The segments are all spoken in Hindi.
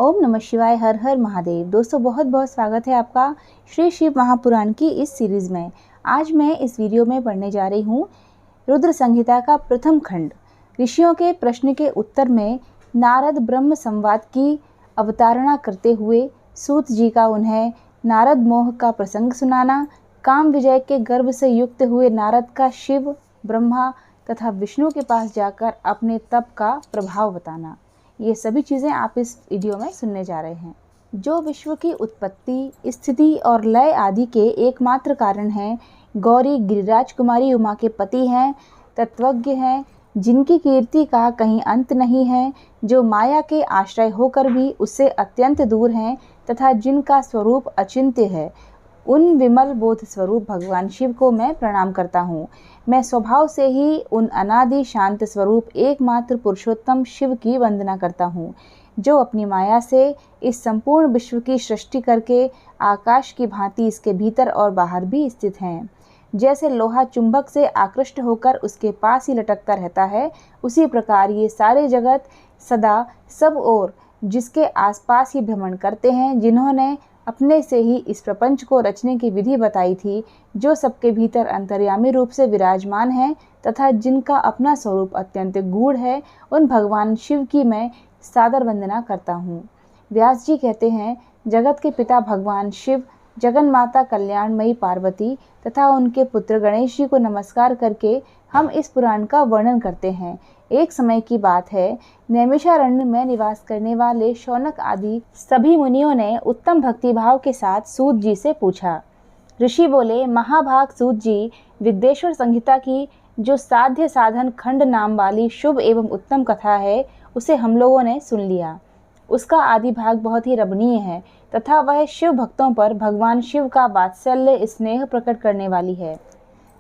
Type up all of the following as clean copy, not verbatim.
ओम नमः शिवाय। हर हर महादेव। दोस्तों बहुत बहुत स्वागत है आपका श्री शिव महापुराण की इस सीरीज़ में। आज मैं इस वीडियो में पढ़ने जा रही हूँ रुद्र संहिता का प्रथम खंड। ऋषियों के प्रश्न के उत्तर में नारद ब्रह्म संवाद की अवतारणा करते हुए सूत जी का उन्हें नारद मोह का प्रसंग सुनाना, काम विजय के गर्व से युक्त हुए नारद का शिव, ब्रह्मा तथा विष्णु के पास जाकर अपने तप का प्रभाव बताना, ये सभी चीज़ें आप इस वीडियो में सुनने जा रहे हैं। जो विश्व की उत्पत्ति, स्थिति और लय आदि के एकमात्र कारण हैं, गौरी गिरिराज कुमारी उमा के पति हैं, तत्वज्ञ हैं, जिनकी कीर्ति का कहीं अंत नहीं है, जो माया के आश्रय होकर भी उससे अत्यंत दूर हैं तथा जिनका स्वरूप अचिंत्य है, उन विमल बोध स्वरूप भगवान शिव को मैं प्रणाम करता हूँ। मैं स्वभाव से ही उन अनादि शांत स्वरूप एकमात्र पुरुषोत्तम शिव की वंदना करता हूँ, जो अपनी माया से इस संपूर्ण विश्व की सृष्टि करके आकाश की भांति इसके भीतर और बाहर भी स्थित हैं। जैसे लोहा चुंबक से आकृष्ट होकर उसके पास ही लटकता रहता है, उसी प्रकार ये सारे जगत सदा सब ओर जिसके आसपास ही भ्रमण करते हैं, जिन्होंने अपने से ही इस प्रपंच को रचने की विधि बताई थी, जो सबके भीतर अंतर्यामी रूप से विराजमान है तथा जिनका अपना स्वरूप अत्यंत गूढ़ है, उन भगवान शिव की मैं सादर वंदना करता हूँ। व्यास जी कहते हैं, जगत के पिता भगवान शिव, जगन माता कल्याणमयी पार्वती तथा उनके पुत्र गणेश जी को नमस्कार करके हम इस पुराण का वर्णन करते हैं। एक समय की बात है, नैमिषारण्य में निवास करने वाले शौनक आदि सभी मुनियों ने उत्तम भक्तिभाव के साथ सूत जी से पूछा। ऋषि बोले, महाभाग सूत जी, विद्येश्वर संहिता की जो साध्य साधन खंड नाम वाली शुभ एवं उत्तम कथा है, उसे हम लोगों ने सुन लिया। उसका आदि भाग बहुत ही रमणीय है तथा वह शिव भक्तों पर भगवान शिव का वात्सल्य स्नेह प्रकट करने वाली है।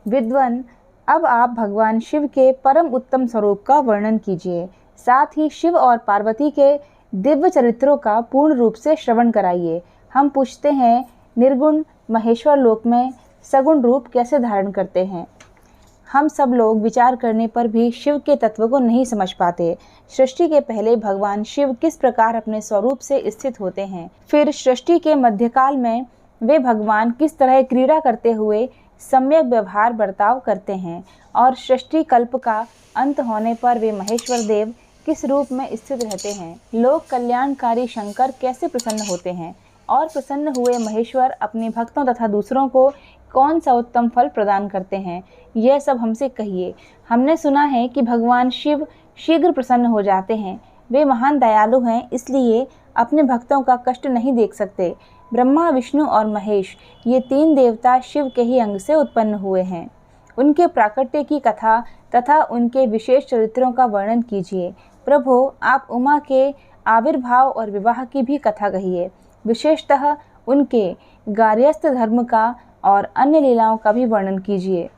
विद्वन, अब आप भगवान शिव के परम उत्तम स्वरूप का वर्णन कीजिए, साथ ही शिव और पार्वती के दिव्य चरित्रों का पूर्ण रूप से श्रवण कराइए। हम पूछते हैं, निर्गुण महेश्वर लोक में सगुण रूप कैसे धारण करते हैं? हम सब लोग विचार करने पर भी शिव के तत्व को नहीं समझ पाते। सृष्टि के पहले भगवान शिव किस प्रकार अपने स्वरूप से स्थित होते हैं, फिर सृष्टि के मध्यकाल में वे भगवान किस तरह क्रीड़ा करते हुए सम्यक व्यवहार बर्ताव करते हैं, और सृष्टि कल्प का अंत होने पर वे महेश्वर देव किस रूप में स्थित रहते हैं। लोक कल्याणकारी शंकर कैसे प्रसन्न होते हैं, और प्रसन्न हुए महेश्वर अपने भक्तों तथा दूसरों को कौन सा उत्तम फल प्रदान करते हैं, यह सब हमसे कहिए। हमने सुना है कि भगवान शिव शीघ्र प्रसन्न हो जाते हैं। वे महान दयालु हैं, इसलिए अपने भक्तों का कष्ट नहीं देख सकते। ब्रह्मा, विष्णु और महेश, ये तीन देवता शिव के ही अंग से उत्पन्न हुए हैं। उनके प्राकट्य की कथा तथा उनके विशेष चरित्रों का वर्णन कीजिए। प्रभु, आप उमा के आविर्भाव और विवाह की भी कथा कहिए। विशेषतः उनके गार्हस्थ धर्म का और अन्य लीलाओं का भी वर्णन कीजिए।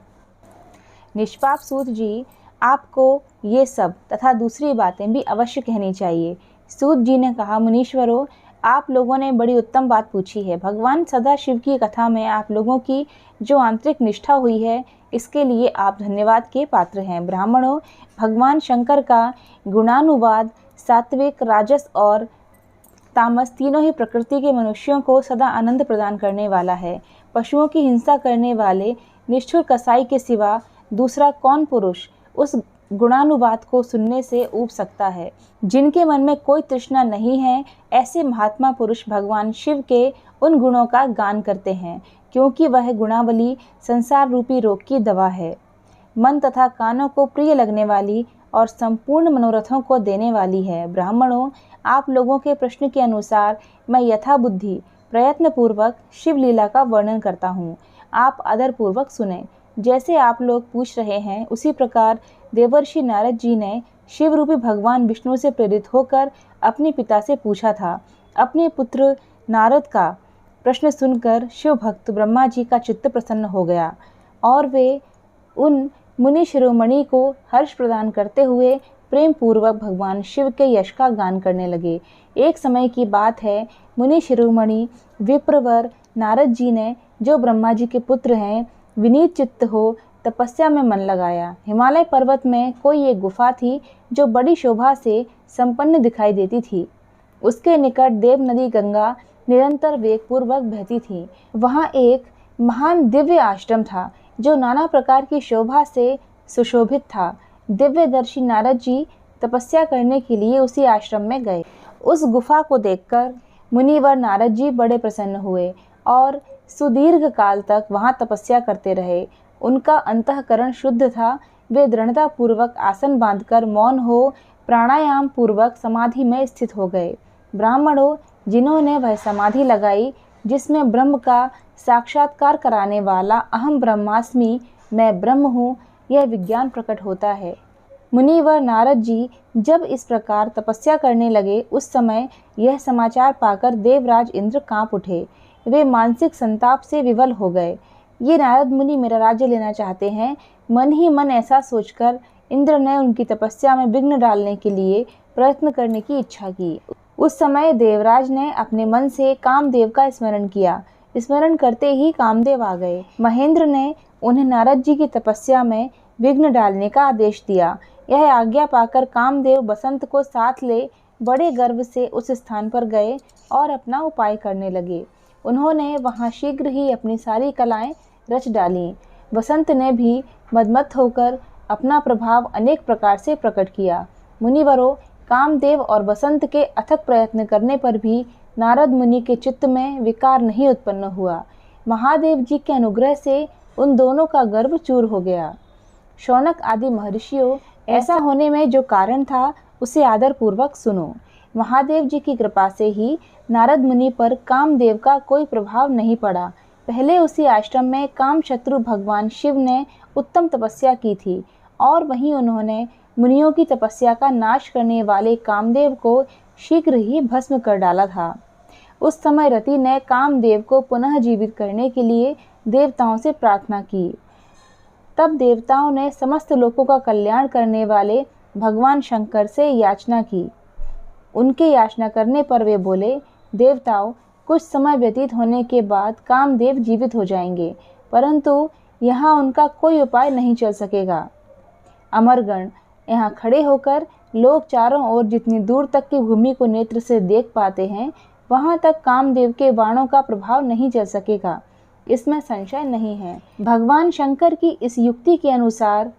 निष्पाप सूत जी, आपको ये सब तथा दूसरी बातें भी अवश्य कहनी चाहिए। सूत जी ने कहा, मुनीश्वरों, आप लोगों ने बड़ी उत्तम बात पूछी है। भगवान सदा शिव की कथा में आप लोगों की जो आंतरिक निष्ठा हुई है, इसके लिए आप धन्यवाद के पात्र हैं। ब्राह्मणों, भगवान शंकर का गुणानुवाद सात्विक, राजस और तामस तीनों ही प्रकृति के मनुष्यों को सदा आनंद प्रदान करने वाला है। पशुओं की हिंसा करने वाले निष्ठुर कसाई के सिवा दूसरा कौन पुरुष उस गुणानुवाद को सुनने से ऊब सकता है? जिनके मन में कोई तृष्णा नहीं है, ऐसे महात्मा पुरुष भगवान शिव के उन गुणों का गान करते हैं, क्योंकि वह गुणावली संसार रूपी रोग की दवा है। मन तथा कानों को प्रिय लगने वाली और संपूर्ण मनोरथों को देने वाली है। ब्राह्मणों, आप लोगों के प्रश्न के अनुसार मैं यथाबुद्धि प्रयत्न पूर्वक शिव लीला का वर्णन करता हूँ। आप आदरपूर्वक सुने। जैसे आप लोग पूछ रहे हैं, उसी प्रकार देवर्षि नारद जी ने शिव रूपी भगवान विष्णु से प्रेरित होकर अपने पिता से पूछा था। अपने पुत्र नारद का प्रश्न सुनकर शिव भक्त ब्रह्मा जी का चित्त प्रसन्न हो गया, और वे उन मुनि शिरोमणि को हर्ष प्रदान करते हुए प्रेम पूर्वक भगवान शिव के यश का गान करने लगे। एक समय की बात है, मुनि शिरोमणि विप्रवर नारद जी ने, जो ब्रह्मा जी के पुत्र हैं, विनीत चित्त हो तपस्या में मन लगाया। हिमालय पर्वत में कोई एक गुफा थी, जो बड़ी शोभा से संपन्न दिखाई देती थी। उसके निकट देव नदी गंगा निरंतर वेगपूर्वक बहती थी। वहाँ एक महान दिव्य आश्रम था जो नाना प्रकार की शोभा से सुशोभित था। दिव्यदर्शी नारद जी तपस्या करने के लिए उसी आश्रम में गए। उस गुफा को देखकर मुनिवर नारद जी बड़े प्रसन्न हुए और सुदीर्घ काल तक वहां तपस्या करते रहे। उनका अंतःकरण शुद्ध था। वे दृढ़ता पूर्वक आसन बांधकर मौन हो प्राणायाम पूर्वक समाधि में स्थित हो गए। ब्राह्मणों, जिन्होंने वह समाधि लगाई जिसमें ब्रह्म का साक्षात्कार कराने वाला अहम ब्रह्मास्मि, मैं ब्रह्म हूँ, यह विज्ञान प्रकट होता है। मुनिवर नारद जी जब इस प्रकार तपस्या करने लगे, उस समय यह समाचार पाकर देवराज इंद्र कांप उठे। वे मानसिक संताप से विवल हो गए। ये नारद मुनि मेरा राज्य लेना चाहते हैं। मन ही मन ऐसा सोचकर इंद्र ने उनकी तपस्या में विघ्न डालने के लिए प्रयत्न करने की इच्छा की। उस समय देवराज ने अपने मन से कामदेव का स्मरण किया। स्मरण करते ही कामदेव आ गए। महेंद्र ने उन्हें नारद जी की तपस्या में विघ्न डालने का आदेश दिया। यह आज्ञा पाकर कामदेव बसंत को साथ ले बड़े गर्व से उस स्थान पर गए और अपना उपाय करने लगे। उन्होंने वहां शीघ्र ही अपनी सारी कलाएं रच डालीं। बसंत ने भी मदमत्त होकर अपना प्रभाव अनेक प्रकार से प्रकट किया। मुनिवरों, कामदेव और बसंत के अथक प्रयत्न करने पर भी नारद मुनि के चित्त में विकार नहीं उत्पन्न हुआ। महादेव जी के अनुग्रह से उन दोनों का गर्व चूर हो गया। शौनक आदि महर्षियों, ऐसा होने में जो कारण था उसे आदर पूर्वक सुनो। महादेव जी की कृपा से ही नारद मुनि पर कामदेव का कोई प्रभाव नहीं पड़ा। पहले उसी आश्रम में काम शत्रु भगवान शिव ने उत्तम तपस्या की थी और वहीं उन्होंने मुनियों की तपस्या का नाश करने वाले कामदेव को शीघ्र ही भस्म कर डाला था। उस समय रति ने कामदेव को पुनः जीवित करने के लिए देवताओं से प्रार्थना की। तब देवताओं ने समस्त लोकों का कल्याण करने वाले भगवान शंकर से याचना की। उनके याचना करने पर वे बोले, देवताओं, कुछ समय व्यतीत होने के बाद कामदेव जीवित हो जाएंगे, परंतु यहाँ उनका कोई उपाय नहीं चल सकेगा। अमरगण, यहाँ खड़े होकर लोग चारों ओर जितनी दूर तक की भूमि को नेत्र से देख पाते हैं, वहां तक कामदेव के बाणों का प्रभाव नहीं चल सकेगा, इसमें संशय नहीं है। भगवान शंकर की इस युक्ति के अनुसार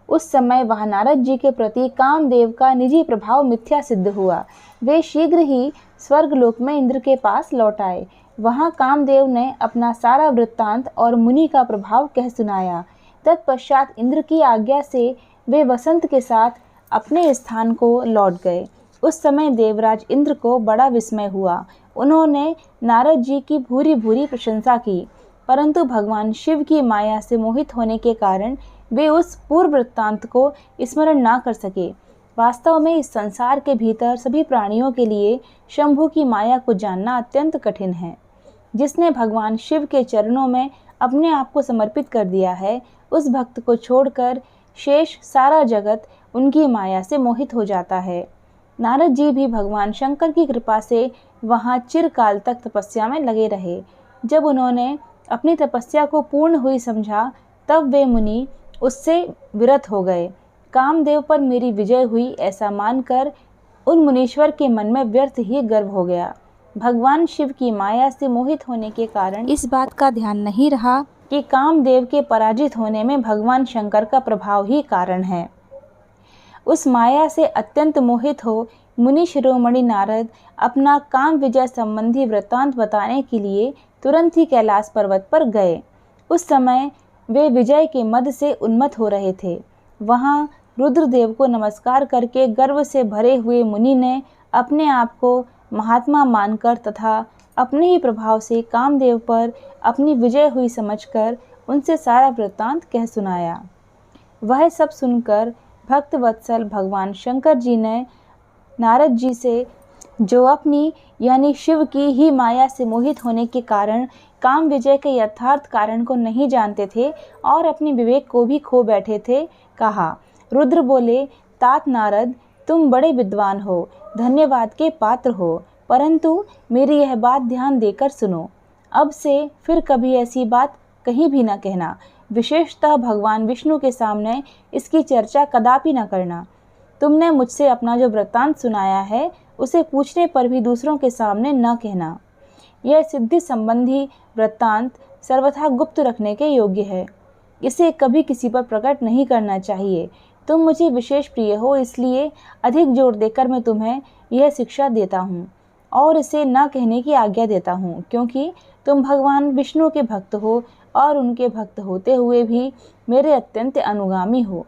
उस समय वहां नारद जी के प्रति कामदेव का निजी प्रभाव मिथ्या सिद्ध हुआ। वे शीघ्र ही स्वर्गलोक में इंद्र के पास लौट आए। वहां कामदेव ने अपना सारा वृत्तांत और मुनि का प्रभाव कह सुनाया। तत्पश्चात इंद्र की आज्ञा से वे वसंत के साथ अपने स्थान को लौट गए। उस समय देवराज इंद्र को बड़ा विस्मय हुआ। उन्होंने नारद जी की भूरी भूरी प्रशंसा की, परंतु भगवान शिव की माया से मोहित होने के कारण वे उस पूर्व वृत्तांत को स्मरण ना कर सके। वास्तव में इस संसार के भीतर सभी प्राणियों के लिए शंभु की माया को जानना अत्यंत कठिन है। जिसने भगवान शिव के चरणों में अपने आप को समर्पित कर दिया है, उस भक्त को छोड़कर शेष सारा जगत उनकी माया से मोहित हो जाता है। नारद जी भी भगवान शंकर की कृपा से वहाँ चिरकाल तक तपस्या में लगे रहे। जब उन्होंने अपनी तपस्या को पूर्ण हुई समझा, तब वे मुनि उससे विरत हो गए। कामदेव पर मेरी विजय हुई ऐसा मानकर उन मुनीश्वर के मन में व्यर्थ ही गर्व हो गया। भगवान शिव की माया से मोहित होने के कारण इस बात का ध्यान नहीं रहा कि कामदेव के पराजित होने में भगवान शंकर का प्रभाव ही कारण है। उस माया से अत्यंत मोहित हो मुनि शिरोमणि नारद अपना काम विजय संबंधी वृत्तांत बताने के लिए तुरंत ही कैलाश पर्वत पर गए। उस समय वे विजय के मद से उन्मत्त हो रहे थे। वहां रुद्रदेव को नमस्कार करके गर्व से भरे हुए मुनि ने अपने आप को महात्मा मानकर तथा अपने ही प्रभाव से कामदेव पर अपनी विजय हुई समझकर उनसे सारा वृत्तांत कह सुनाया। वह सब सुनकर भक्त वत्सल भगवान शंकर जी ने नारद जी से, जो अपनी यानी शिव की ही माया से मोहित होने के कारण काम विजय के यथार्थ कारण को नहीं जानते थे और अपने विवेक को भी खो बैठे थे, कहा। रुद्र बोले, तात नारद, तुम बड़े विद्वान हो, धन्यवाद के पात्र हो, परंतु मेरी यह बात ध्यान देकर सुनो। अब से फिर कभी ऐसी बात कहीं भी न कहना, विशेषतः भगवान विष्णु के सामने इसकी चर्चा कदापि न करना। तुमने मुझसे अपना जो वृत्तांत सुनाया है उसे पूछने पर भी दूसरों के सामने न कहना। यह सिद्धि संबंधी वृत्तांत सर्वथा गुप्त रखने के योग्य है। इसे कभी किसी पर प्रकट नहीं करना चाहिए। तुम मुझे विशेष प्रिय हो, इसलिए अधिक जोर देकर मैं तुम्हें यह शिक्षा देता हूँ और इसे न कहने की आज्ञा देता हूँ, क्योंकि तुम भगवान विष्णु के भक्त हो और उनके भक्त होते हुए भी मेरे अत्यंत अनुगामी हो।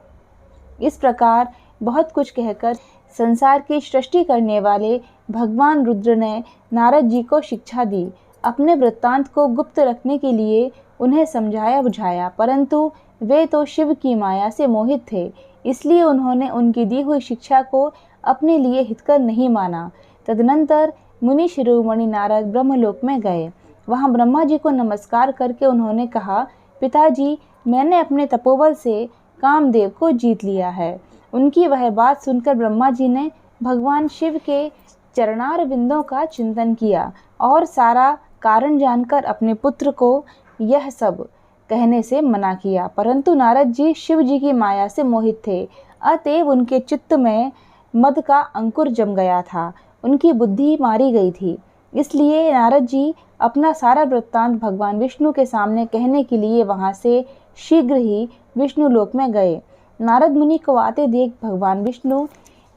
इस प्रकार बहुत कुछ कहकर संसार की सृष्टि करने वाले भगवान रुद्र ने नारद जी को शिक्षा दी। अपने वृत्तांत को गुप्त रखने के लिए उन्हें समझाया बुझाया, परंतु वे तो शिव की माया से मोहित थे, इसलिए उन्होंने उनकी दी हुई शिक्षा को अपने लिए हितकर नहीं माना। तदनंतर मुनि शिरोमणि नारद ब्रह्मलोक में गए। वहां ब्रह्मा जी को नमस्कार करके उन्होंने कहा, पिताजी, मैंने अपने तपोबल से कामदेव को जीत लिया है। उनकी वह बात सुनकर ब्रह्मा जी ने भगवान शिव के चरणार बिंदों का चिंतन किया और सारा कारण जानकर अपने पुत्र को यह सब कहने से मना किया। परंतु नारद जी शिव जी की माया से मोहित थे, अतएव उनके चित्त में मद का अंकुर जम गया था, उनकी बुद्धि मारी गई थी। इसलिए नारद जी अपना सारा वृत्तांत भगवान विष्णु के सामने कहने के लिए वहां से शीघ्र ही विष्णु लोक में गए। नारद मुनि को आते देख भगवान विष्णु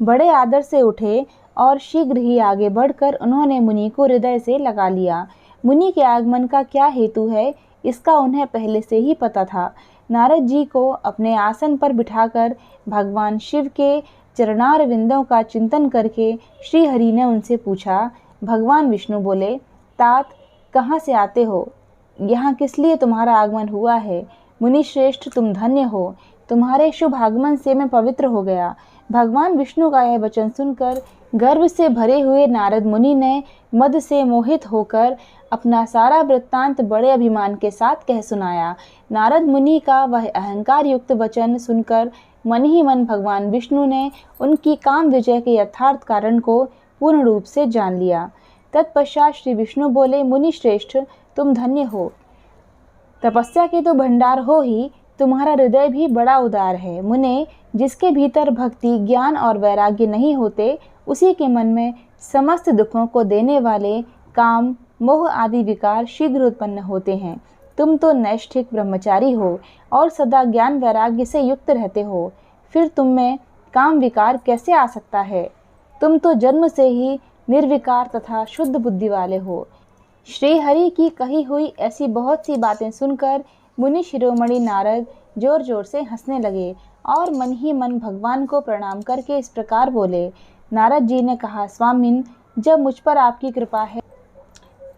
बड़े आदर से उठे और शीघ्र ही आगे बढ़कर उन्होंने मुनि को हृदय से लगा लिया। मुनि के आगमन का क्या हेतु है, इसका उन्हें पहले से ही पता था। नारद जी को अपने आसन पर बिठाकर भगवान शिव के चरणार विंदों का चिंतन करके श्री हरि ने उनसे पूछा। भगवान विष्णु बोले, तात, कहाँ से आते हो? यहाँ किस लिए तुम्हारा आगमन हुआ है? मुनि श्रेष्ठ, तुम धन्य हो, तुम्हारे शुभ आगमन से मैं पवित्र हो गया। भगवान विष्णु का यह वचन सुनकर गर्व से भरे हुए नारद मुनि ने मद से मोहित होकर अपना सारा वृत्तांत बड़े अभिमान के साथ कह सुनाया। नारद मुनि का वह अहंकार युक्त वचन सुनकर मन ही मन भगवान विष्णु ने उनकी काम विजय के यथार्थ कारण को पूर्ण रूप से जान लिया। तत्पश्चात श्री विष्णु बोले, मुनि श्रेष्ठ, तुम धन्य हो, तपस्या के तो भंडार हो ही, तुम्हारा हृदय भी बड़ा उदार है। मुने, जिसके भीतर भक्ति, ज्ञान और वैराग्य नहीं होते, उसी के मन में समस्त दुखों को देने वाले काम, मोह आदि विकार शीघ्र उत्पन्न होते हैं। तुम तो नैष्ठिक ब्रह्मचारी हो और सदा ज्ञान वैराग्य से युक्त रहते हो, फिर तुम में काम विकार कैसे आ सकता है? तुम तो जन्म से ही निर्विकार तथा शुद्ध बुद्धि वाले हो। श्री हरि की कही हुई ऐसी बहुत सी बातें सुनकर मुनि शिरोमणि नारद जोर जोर से हंसने लगे और मन ही मन भगवान को प्रणाम करके इस प्रकार बोले। नारद जी ने कहा, स्वामिन, जब मुझ पर आपकी कृपा है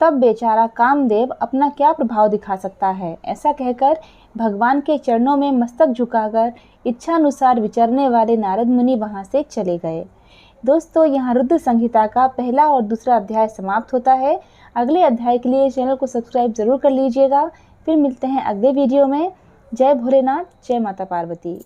तब बेचारा कामदेव अपना क्या प्रभाव दिखा सकता है? ऐसा कहकर भगवान के चरणों में मस्तक झुकाकर इच्छानुसार विचरने वाले नारद मुनि वहां से चले गए। दोस्तों, यहाँ रुद्र संहिता का पहला और दूसरा अध्याय समाप्त होता है। अगले अध्याय के लिए चैनल को सब्सक्राइब जरूर कर लीजिएगा। फिर मिलते हैं अगले वीडियो में। जय भोलेनाथ, जय माता पार्वती।